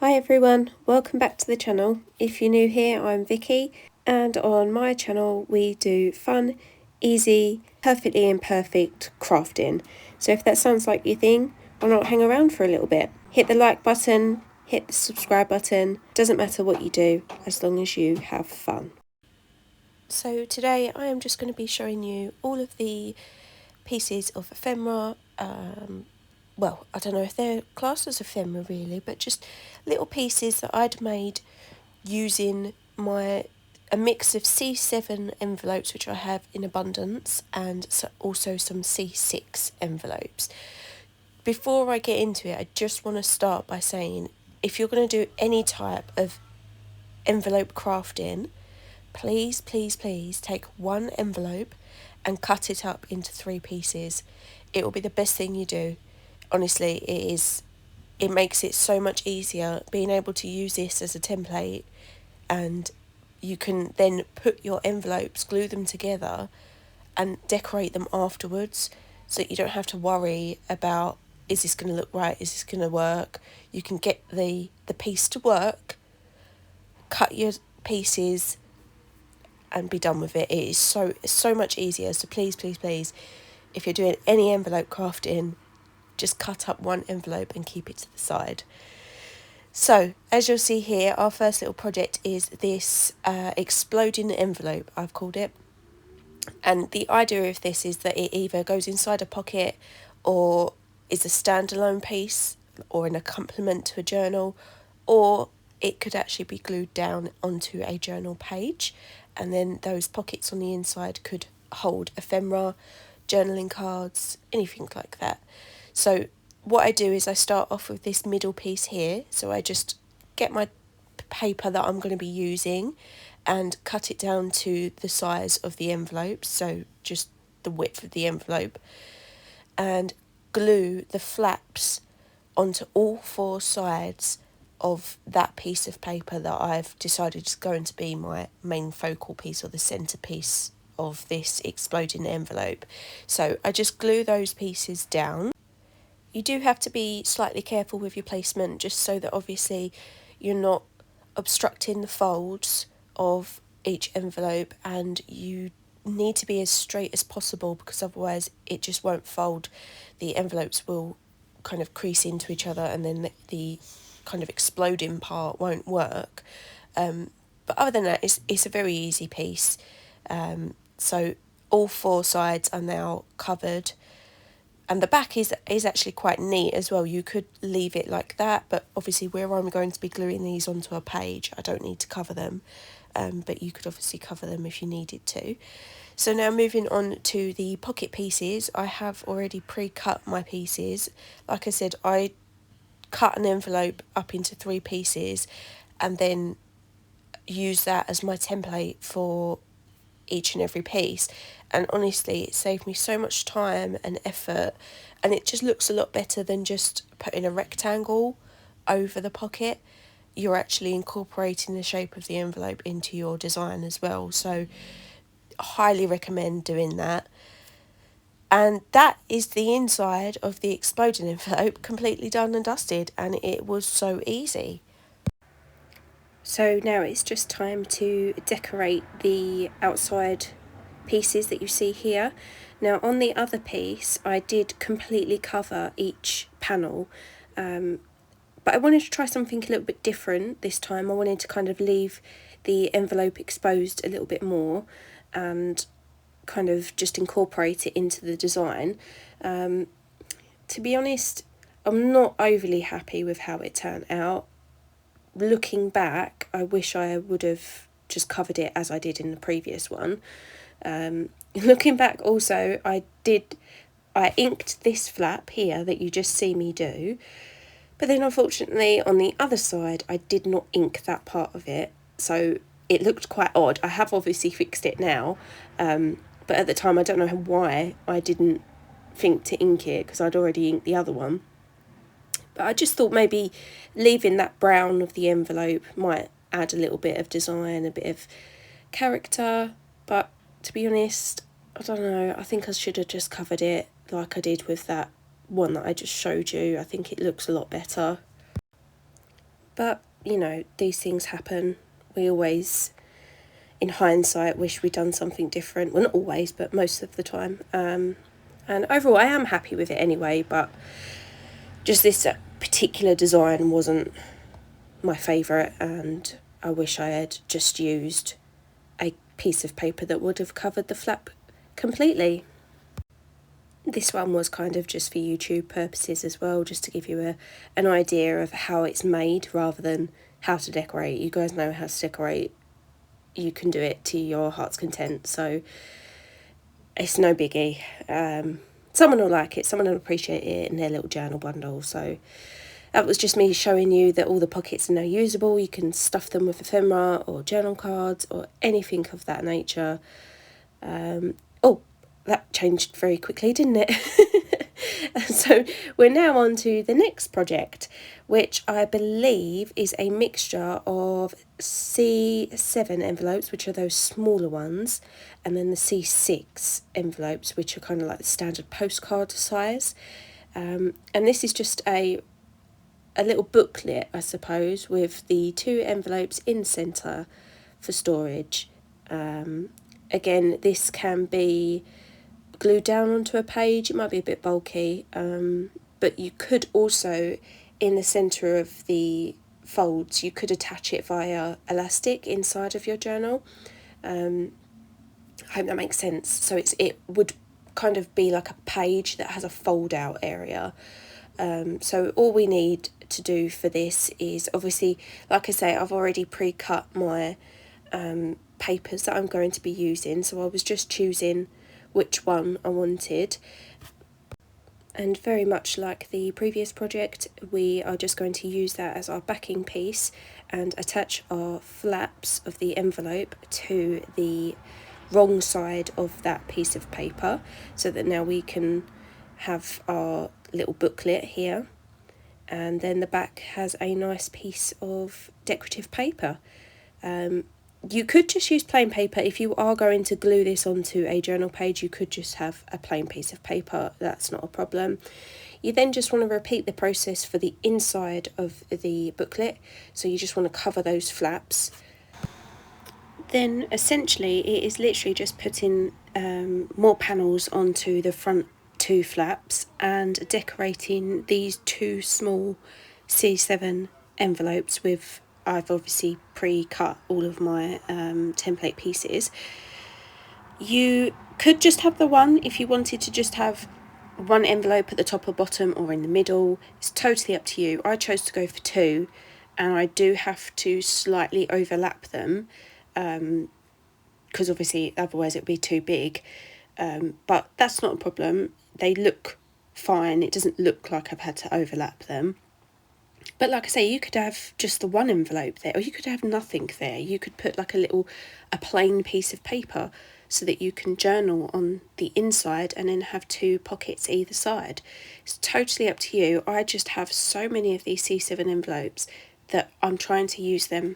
Hi everyone, welcome back to the channel. If you're new here, I'm Vicky, and on my channel we do fun, easy, perfectly imperfect crafting. So if that sounds like your thing, why not hang around for a little bit? Hit the like button, hit the subscribe button, doesn't matter what you do as long as you have fun. So today I am just going to be showing you all of the pieces of ephemera. Well, I don't know if they're classed as ephemera really, but just little pieces that I'd made using a mix of C7 envelopes, which I have in abundance, and also some C6 envelopes. Before I get into it, I just want to start by saying, if you're going to do any type of envelope crafting, please take one envelope and cut it up into 3 pieces. It will be the best thing you do. Honestly, it makes it so much easier being able to use this as a template, and you can then put your envelopes, glue them together and decorate them afterwards, so that you don't have to worry about, is this going to look right, is this going to work. You can get the piece to work, cut your pieces and be done with it. It is so much easier. So please, if you're doing any envelope crafting, just cut up one envelope and keep it to the side. So, as you'll see here, our first little project is this exploding envelope, I've called it. And the idea of this is that it either goes inside a pocket or is a standalone piece or an accompaniment to a journal, or it could actually be glued down onto a journal page, and then those pockets on the inside could hold ephemera, journaling cards, anything like that. So what I do is I start off with this middle piece here. So I just get my paper that I'm going to be using and cut it down to the size of the envelope, so just the width of the envelope, and glue the flaps onto all 4 sides of that piece of paper that I've decided is going to be my main focal piece, or the centerpiece of this exploding envelope. So I just glue those pieces down. You do have to be slightly careful with your placement, just so that obviously you're not obstructing the folds of each envelope, and you need to be as straight as possible, because otherwise it just won't fold. The envelopes will kind of crease into each other, and then the kind of exploding part won't work. But other than that, it's a very easy piece. So all 4 sides are now covered. And the back is actually quite neat as well. You could leave it like that, but obviously where I'm going to be gluing these onto a page, I don't need to cover them. But you could obviously cover them if you needed to. So now moving on to the pocket pieces, I have already pre-cut my pieces. Like I said, I cut an envelope up into 3 pieces and then use that as my template for each and every piece, and honestly it saved me so much time and effort, and it just looks a lot better than just putting a rectangle over the pocket. You're actually incorporating the shape of the envelope into your design as well, so I highly recommend doing that. And that is the inside of the exploding envelope, completely done and dusted, and it was so easy. So now it's just time to decorate the outside pieces that you see here. Now on the other piece I did completely cover each panel, but I wanted to try something a little bit different this time. I wanted to kind of leave the envelope exposed a little bit more and kind of just incorporate it into the design. To be honest, I'm not overly happy with how it turned out. Looking back, I wish I would have just covered it as I did in the previous one. Looking back also, I inked this flap here that you just see me do, but then unfortunately on the other side I did not ink that part of it, so it looked quite odd. I have obviously fixed it now, but at the time I don't know why I didn't think to ink it, because I'd already inked the other one. But I just thought maybe leaving that brown of the envelope might add a little bit of design, a bit of character. But to be honest, I don't know, I think I should have just covered it like I did with that one that I just showed you. I think it looks a lot better. But, you know, these things happen. We always, in hindsight, wish we'd done something different. Well, not always, but most of the time. And overall, I am happy with it anyway, but just this particular design wasn't my favourite, and I wish I had just used a piece of paper that would have covered the flap completely. This one was kind of just for YouTube purposes as well, just to give you an idea of how it's made rather than how to decorate. You guys know how to decorate. You can do it to your heart's content, so it's no biggie. Someone will like it, someone will appreciate it in their little journal bundle. So that was just me showing you that all the pockets are now usable. You can stuff them with ephemera or journal cards or anything of that nature. Oh, that changed very quickly, didn't it? So we're now on to the next project, which I believe is a mixture of C7 envelopes, which are those smaller ones, and then the C6 envelopes, which are kind of like the standard postcard size. And this is just a little booklet, I suppose, with the 2 envelopes in the centre for storage. Again, this can be glued down onto a page. It might be a bit bulky, but you could also, in the centre of the folds, you could attach it via elastic inside of your journal. I hope that makes sense. So it would kind of be like a page that has a fold out area. So all we need to do for this is, obviously, like I say, I've already pre-cut my papers that I'm going to be using, so I was just choosing which one I wanted. And very much like the previous project, we are just going to use that as our backing piece and attach our flaps of the envelope to the wrong side of that piece of paper, so that now we can have our little booklet here, and then the back has a nice piece of decorative paper. You could just use plain paper. If you are going to glue this onto a journal page, you could just have a plain piece of paper. That's not a problem. You then just want to repeat the process for the inside of the booklet. So you just want to cover those flaps. Then essentially it is literally just putting more panels onto the front 2 flaps and decorating these 2 small C7 envelopes with, I've obviously pre-cut all of my template pieces. You could just have the one if you wanted to just have one envelope at the top or bottom or in the middle. It's totally up to you. I chose to go for 2, and I do have to slightly overlap them because obviously otherwise it would be too big. But that's not a problem. They look fine. It doesn't look like I've had to overlap them. But like I say, you could have just the one envelope there, or you could have nothing there. You could put like a plain piece of paper so that you can journal on the inside and then have 2 pockets either side. It's totally up to you. I just have so many of these C7 envelopes that I'm trying to use them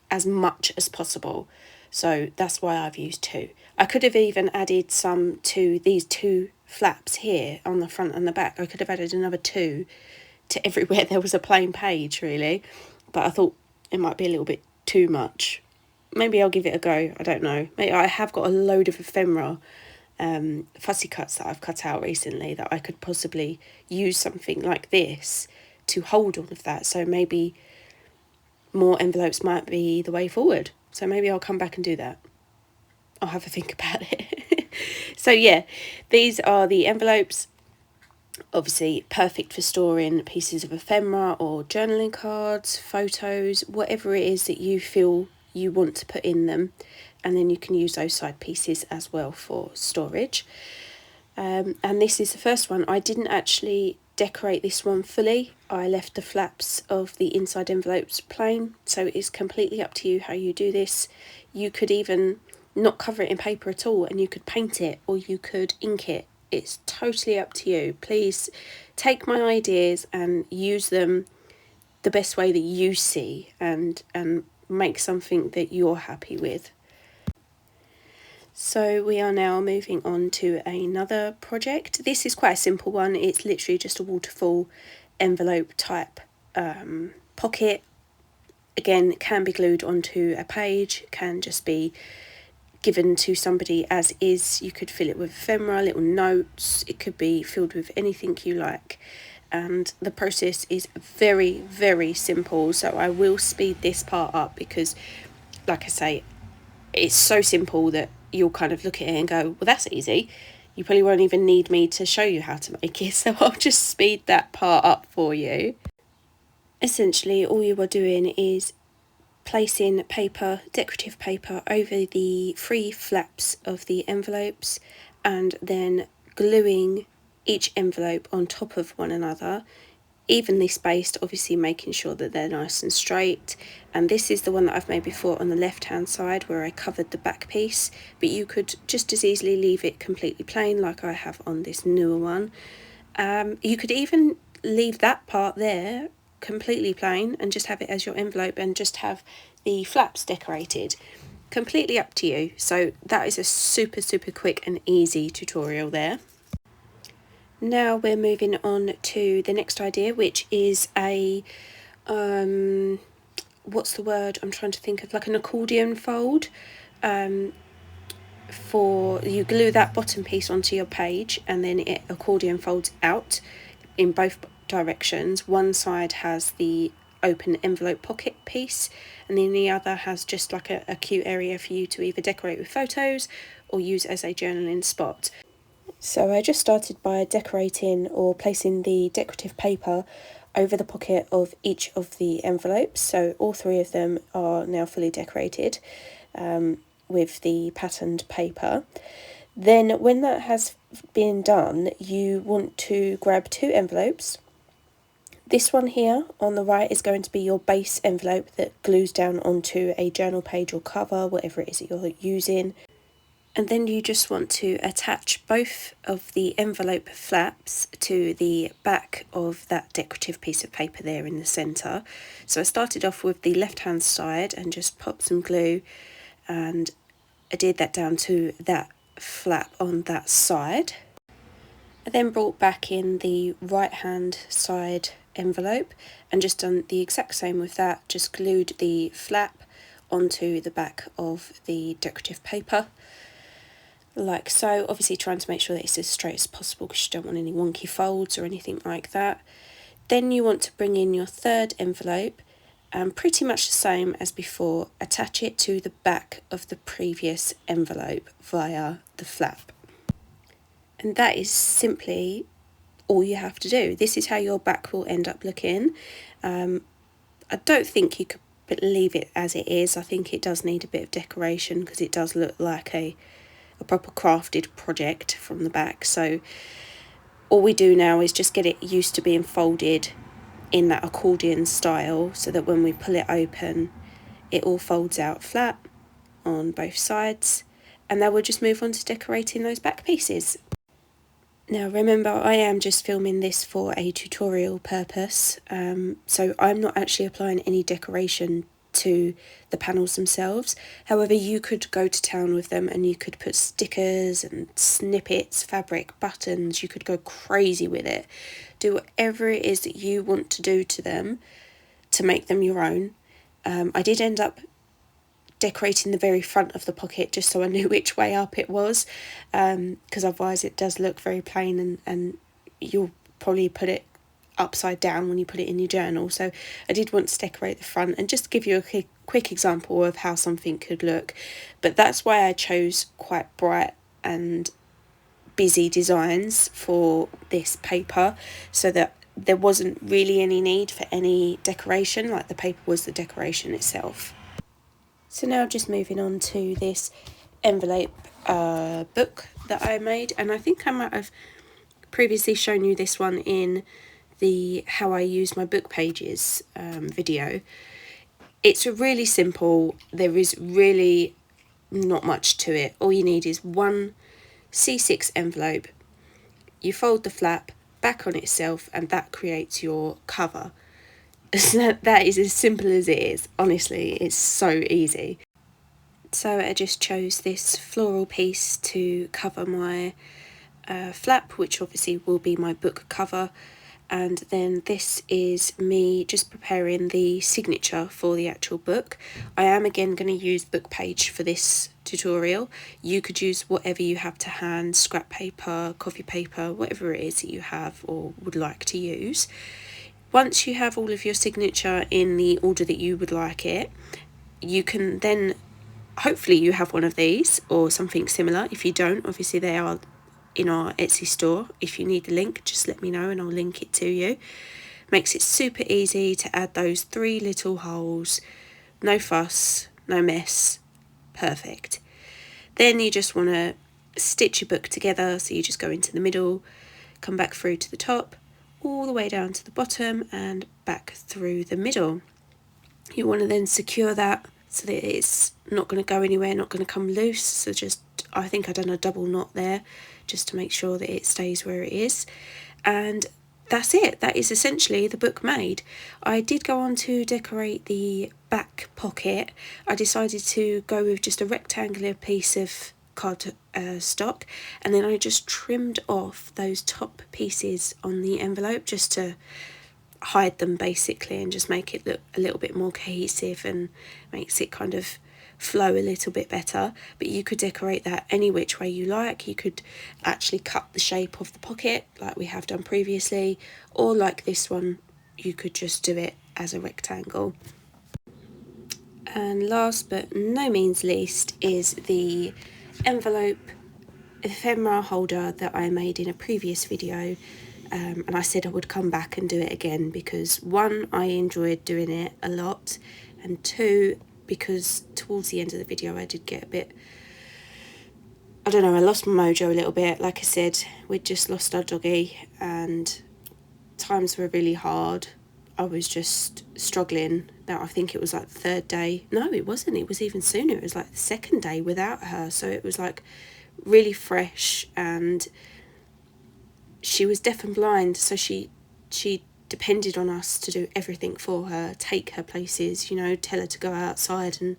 as much as possible. So that's why I've used 2. I could have even added some to these 2 flaps here on the front and the back. I could have added another 2 to everywhere there was a plain page, really, but I thought it might be a little bit too much. Maybe I'll give it a go. I don't know. Maybe I have got a load of ephemera fussy cuts that I've cut out recently that I could possibly use something like this to hold all of that. So maybe more envelopes might be the way forward. So maybe I'll come back and do that. I'll have a think about it. So yeah, these are the envelopes. Obviously perfect for storing pieces of ephemera or journaling cards, photos, whatever it is that you feel you want to put in them, and then you can use those side pieces as well for storage. And this is the first one. I didn't actually decorate this one fully. I left the flaps of the inside envelopes plain, so it's completely up to you how you do this. You could even not cover it in paper at all and you could paint it, or you could ink it. It's totally up to you. Please take my ideas and use them the best way that you see, and make something that you're happy with. So we are now moving on to another project. This is quite a simple one. It's literally just a waterfall envelope type pocket, again, can be glued onto a page, can just be given to somebody as is. You could fill it with ephemera, little notes, it could be filled with anything you like. And the process is very, very simple, so I will speed this part up because, like I say, it's so simple that you'll kind of look at it and go, well, that's easy. You probably won't even need me to show you how to make it, so I'll just speed that part up for you. Essentially, all you are doing is placing paper, decorative paper, over the three flaps of the envelopes and then gluing each envelope on top of one another, evenly spaced, obviously making sure that they're nice and straight. And this is the one that I've made before on the left hand side where I covered the back piece, but you could just as easily leave it completely plain like I have on this newer one. You could even leave that part there completely plain and just have it as your envelope and just have the flaps decorated. Completely up to you. So that is a super quick and easy tutorial there. Now we're moving on to the next idea, which is a what's the word I'm trying to think of, like an accordion fold. For you glue that bottom piece onto your page and then it accordion folds out in both directions. One side has the open envelope pocket piece and then the other has just like a cute area for you to either decorate with photos or use as a journaling spot. So I just started by decorating or placing the decorative paper over the pocket of each of the envelopes. So all three of them are now fully decorated with the patterned paper. Then when that has been done, you want to grab two envelopes. This one here on the right is going to be your base envelope that glues down onto a journal page or cover, whatever it is that you're using. And then you just want to attach both of the envelope flaps to the back of that decorative piece of paper there in the centre. So I started off with the left hand side and just popped some glue and adhered that down to that flap on that side. I then brought back in the right hand side envelope and just done the exact same with that, just glued the flap onto the back of the decorative paper. Like so, obviously trying to make sure that it's as straight as possible because you don't want any wonky folds or anything like that. Then you want to bring in your third envelope and pretty much the same as before, attach it to the back of the previous envelope via the flap. And that is simply all you have to do. This is how your back will end up looking. I don't think you could leave it as it is. I think it does need a bit of decoration because it does look like a proper crafted project from the back. So all we do now is just get it used to being folded in that accordion style so that when we pull it open it all folds out flat on both sides, and then we'll just move on to decorating those back pieces. Now remember, I am just filming this for a tutorial purpose, so I'm not actually applying any decoration to the panels themselves. However, you could go to town with them and you could put stickers and snippets, fabric, buttons, you could go crazy with it. Do whatever it is that you want to do to them to make them your own. I did end up decorating the very front of the pocket just so I knew which way up it was, because otherwise it does look very plain and you'll probably put it upside down when you put it in your journal. So I did want to decorate the front and just give you a quick example of how something could look. But that's why I chose quite bright and busy designs for this paper, so that there wasn't really any need for any decoration, like the paper was the decoration itself. So now just moving on to this envelope book that I made, and I think I might have previously shown you this one in the how I use my book pages video. It's really simple, there is really not much to it. All you need is one C6 envelope, you fold the flap back on itself and that creates your cover. That is as simple as it is, honestly, it's so easy. So I just chose this floral piece to cover my flap, which obviously will be my book cover, and then this is me just preparing the signature for the actual book. I am again going to use book page for this tutorial. You could use whatever you have to hand, scrap paper, coffee paper, whatever it is that you have or would like to use. Once you have all of your signature in the order that you would like it, you can then, hopefully you have one of these or something similar. If you don't, obviously they are in our Etsy store. If you need the link, just let me know and I'll link it to you. Makes it super easy to add those 3 little holes. No fuss, no mess, perfect. Then you just want to stitch your book together, so you just go into the middle, come back through to the top, all the way down to the bottom and back through the middle. You want to then secure that so that it's not going to go anywhere, not going to come loose. So just, I think I've done a double knot there just to make sure that it stays where it is. And that's it. That is essentially the book made. I did go on to decorate the back pocket. I decided to go with just a rectangular piece of card stock, and then I just trimmed off those top pieces on the envelope just to hide them basically and just make it look a little bit more cohesive and makes it kind of flow a little bit better. But you could decorate that any which way you like. You could actually cut the shape of the pocket like we have done previously, or like this one you could just do it as a rectangle. And last but no means least is the envelope ephemera holder that I made in a previous video. And I said I would come back and do it again because 1, I enjoyed doing it a lot, and 2, because towards the end of the video I did get a bit, I don't know, I lost my mojo a little bit. Like I said, we'd just lost our doggy and times were really hard. I was just struggling. Now I think it was like the 3rd day. No, it wasn't. It was even sooner. It was like the 2nd day without her. So it was like really fresh, and she was deaf and blind, so she depended on us to do everything for her, take her places, you know, tell her to go outside and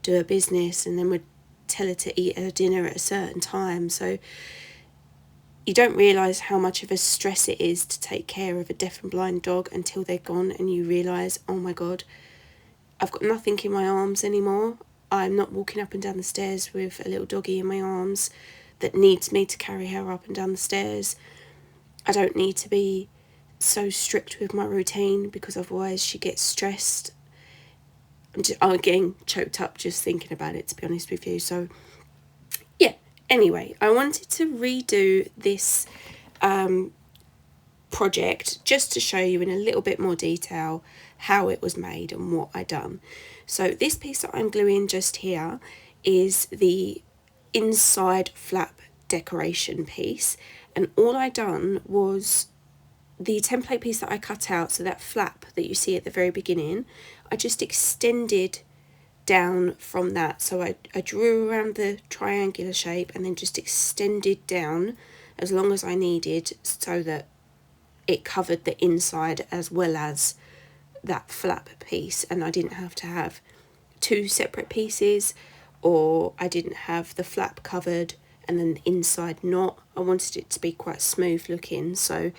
do her business, and then we'd tell her to eat her dinner at a certain time. So you don't realise how much of a stress it is to take care of a deaf and blind dog until they're gone, and you realise, oh my god, I've got nothing in my arms anymore. I'm not walking up and down the stairs with a little doggy in my arms that needs me to carry her up and down the stairs. I don't need to be so strict with my routine because otherwise she gets stressed. I'm getting choked up just thinking about it, to be honest with you. So yeah, anyway, I wanted to redo this project just to show you in a little bit more detail how it was made and what I done. So this piece that I'm gluing just here is the inside flap decoration piece, and all I done was the template piece that I cut out, so that flap that you see at the very beginning, I just extended down from that. So I drew around the triangular shape and then just extended down as long as I needed so that it covered the inside as well as that flap piece, and I didn't have to have 2 separate pieces, or I didn't have the flap covered and then the inside not. I wanted it to be quite smooth looking. So,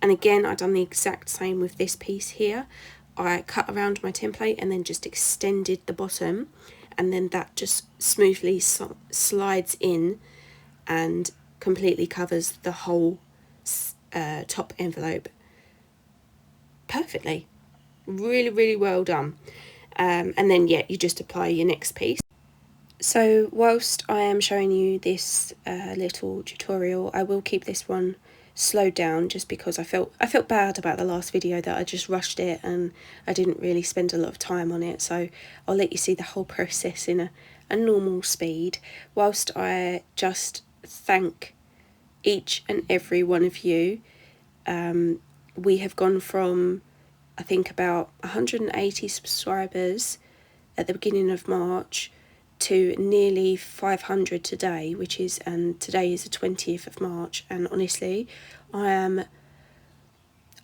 and again, I've done the exact same with this piece here. I cut around my template and then just extended the bottom, and then that just smoothly slides in and completely covers the whole top envelope perfectly. Really well done. And then yeah, you just apply your next piece. So whilst I am showing you this little tutorial, I will keep this one slowed down just because I felt bad about the last video that I just rushed it and I didn't really spend a lot of time on it. So I'll let you see the whole process in a normal speed, whilst I just thank each and every one of you. We have gone from, I think, about 180 subscribers at the beginning of March to nearly 500 today, which is, and today is the 20th of March, and honestly, I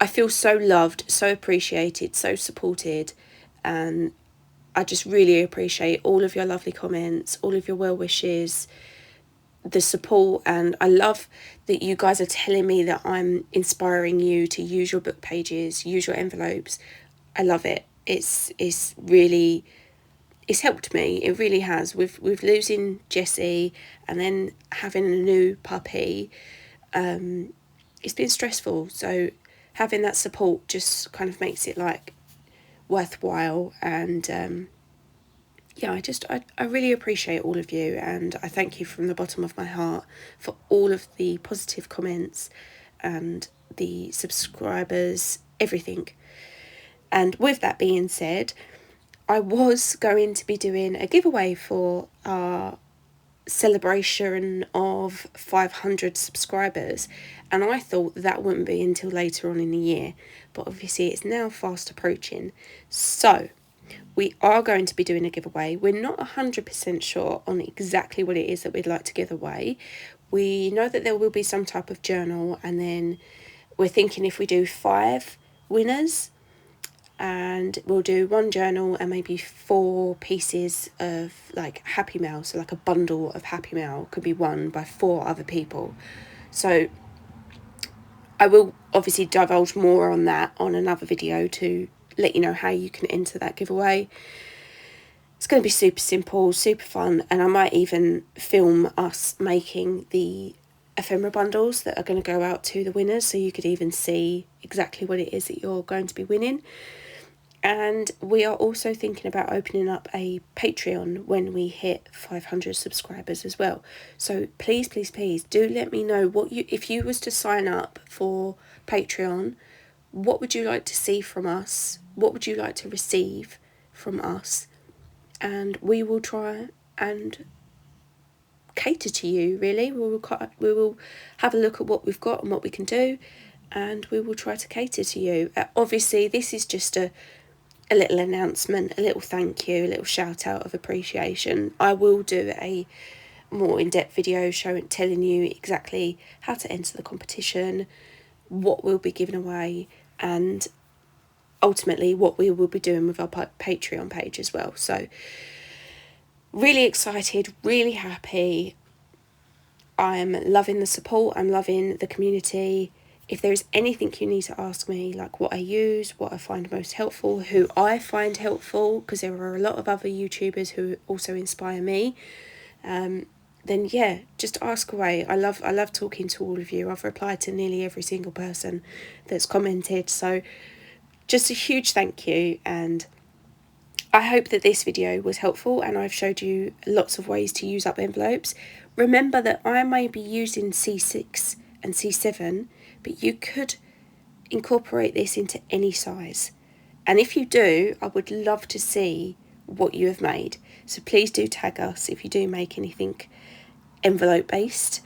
feel so loved, so appreciated, so supported, and I just really appreciate all of your lovely comments, all of your well wishes, the support, and I love that you guys are telling me that I'm inspiring you to use your book pages, use your envelopes. I love it. It's helped me. It really has. With losing Jessie and then having a new puppy, it's been stressful. So having that support just kind of makes it like worthwhile. And yeah, I really appreciate all of you, and I thank you from the bottom of my heart for all of the positive comments and the subscribers, everything. And with that being said, I was going to be doing a giveaway for our celebration of 500 subscribers, and I thought that wouldn't be until later on in the year, but obviously it's now fast approaching. So we are going to be doing a giveaway. We're not 100% sure on exactly what it is that we'd like to give away. We know that there will be some type of journal, and then we're thinking if we do 5 winners, and we'll do 1 journal and maybe 4 pieces of like Happy Mail, so like a bundle of Happy Mail could be won by 4 other people. So I will obviously divulge more on that on another video to let you know how you can enter that giveaway. It's going to be super simple, super fun, and I might even film us making the ephemera bundles that are going to go out to the winners, so you could even see exactly what it is that you're going to be winning. And we are also thinking about opening up a Patreon when we hit 500 subscribers as well. So please, please, please do let me know what if you was to sign up for Patreon, what would you like to see from us? What would you like to receive from us? And we will try and cater to you, really. We will have a look at what we've got and what we can do, and we will try to cater to you. Obviously, this is just a little announcement, a little thank you, a little shout out of appreciation. I will do a more in-depth video telling you exactly how to enter the competition, what we'll be giving away, and ultimately what we will be doing with our Patreon page as well. So really excited, really happy. I'm loving the support, I'm loving the community. If there's anything you need to ask me, like what I use, what I find most helpful, who I find helpful, because there are a lot of other YouTubers who also inspire me, then yeah, just ask away. I love talking to all of you. I've replied to nearly every single person that's commented, so just a huge thank you. And I hope that this video was helpful and I've showed you lots of ways to use up envelopes. Remember that I may be using C6 and C7, but you could incorporate this into any size. And if you do, I would love to see what you have made. So please do tag us if you do make anything envelope based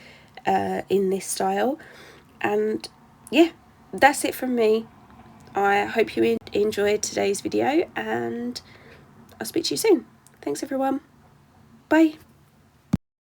in this style. And yeah, that's it from me. I hope you enjoyed today's video, and I'll speak to you soon. Thanks everyone. Bye.